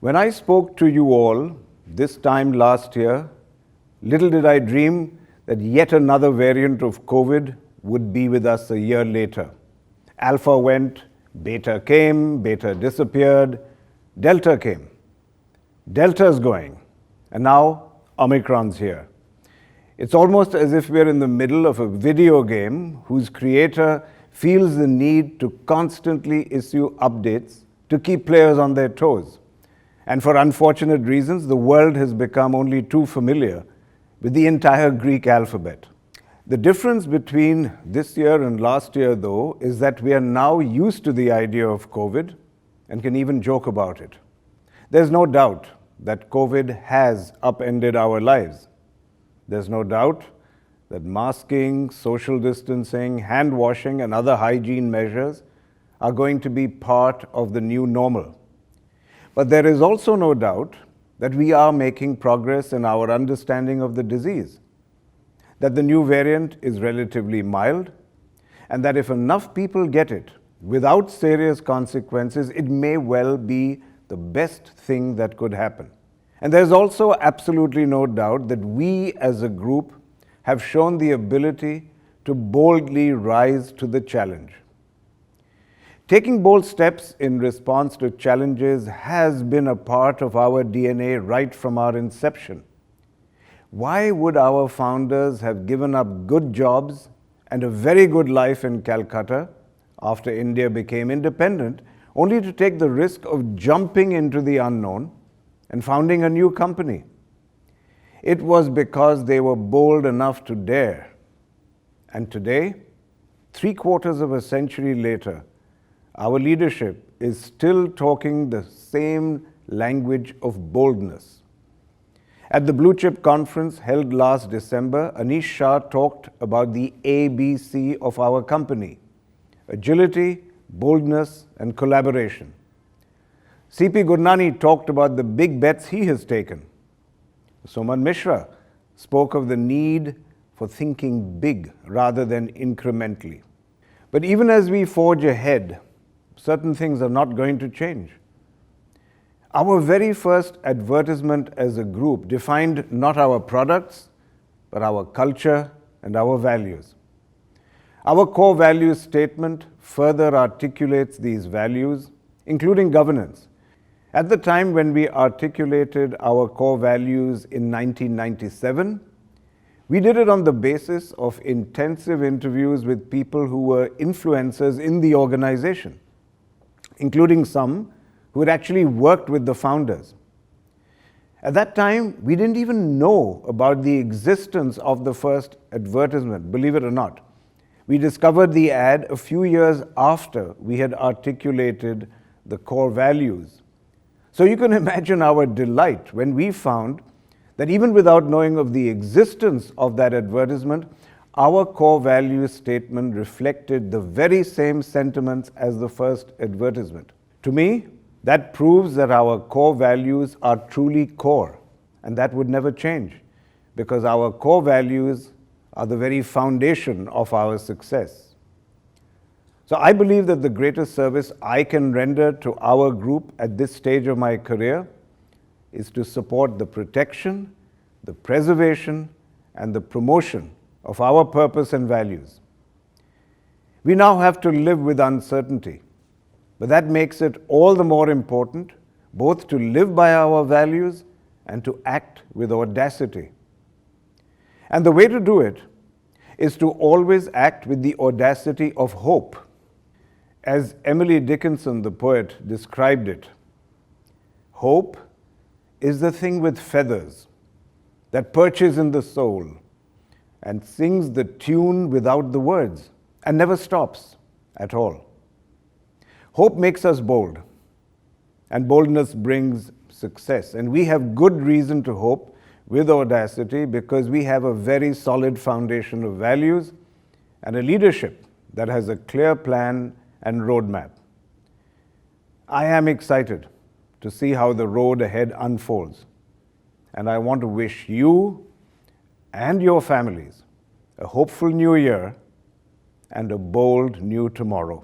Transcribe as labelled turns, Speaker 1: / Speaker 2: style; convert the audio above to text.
Speaker 1: When I spoke to you all this time last year, little did I dream that yet another variant of COVID would be with us a year later. Alpha went, Beta came, Beta disappeared, Delta came. Delta's going, and now Omicron's here. It's almost as if we're in the middle of a video game whose creator feels the need to constantly issue updates to keep players on their toes. And for unfortunate reasons, the world has become only too familiar with the entire Greek alphabet. The difference between this year and last year, though, is that we are now used to the idea of COVID and can even joke about it. There's no doubt that COVID has upended our lives. There's no doubt that masking, social distancing, hand washing, and other hygiene measures are going to be part of the new normal. But there is also no doubt that we are making progress in our understanding of the disease, that the new variant is relatively mild, and that if enough people get it without serious consequences, it may well be the best thing that could happen. And there's also absolutely no doubt that we as a group have shown the ability to boldly rise to the challenge. Taking bold steps in response to challenges has been a part of our DNA right from our inception. Why would our founders have given up good jobs and a very good life in Calcutta after India became independent, only to take the risk of jumping into the unknown and founding a new company? It was because they were bold enough to dare. And today, 3/4 of a century later, our leadership is still talking the same language of boldness. At the Blue Chip conference held last December, Anish Shah talked about the ABC of our company: agility, boldness, and collaboration. C.P. Gurnani talked about the big bets he has taken. Suman Mishra spoke of the need for thinking big rather than incrementally. But even as we forge ahead, certain things are not going to change. Our very first advertisement as a group defined not our products, but our culture and our values. Our core values statement further articulates these values, including governance. At the time when we articulated our core values in 1997, we did it on the basis of intensive interviews with people who were influencers in the organization, including some who had actually worked with the founders. At that time, we didn't even know about the existence of the first advertisement, believe it or not. We discovered the ad a few years after we had articulated the core values. So you can imagine our delight when we found that even without knowing of the existence of that advertisement, our core values statement reflected the very same sentiments as the first advertisement. To me, that proves that our core values are truly core, and that would never change, because our core values are the very foundation of our success. So I believe that the greatest service I can render to our group at this stage of my career is to support the protection, the preservation, and the promotion of our purpose and values. We now have to live with uncertainty, but that makes it all the more important both to live by our values and to act with audacity. And the way to do it is to always act with the audacity of hope. As Emily Dickinson, the poet, described it, hope is the thing with feathers that perches in the soul and sings the tune without the words and never stops at all. Hope makes us bold, and boldness brings success. And we have good reason to hope with audacity because we have a very solid foundation of values and a leadership that has a clear plan and roadmap. I am excited to see how the road ahead unfolds, and I want to wish you and your families a hopeful new year and a bold new tomorrow.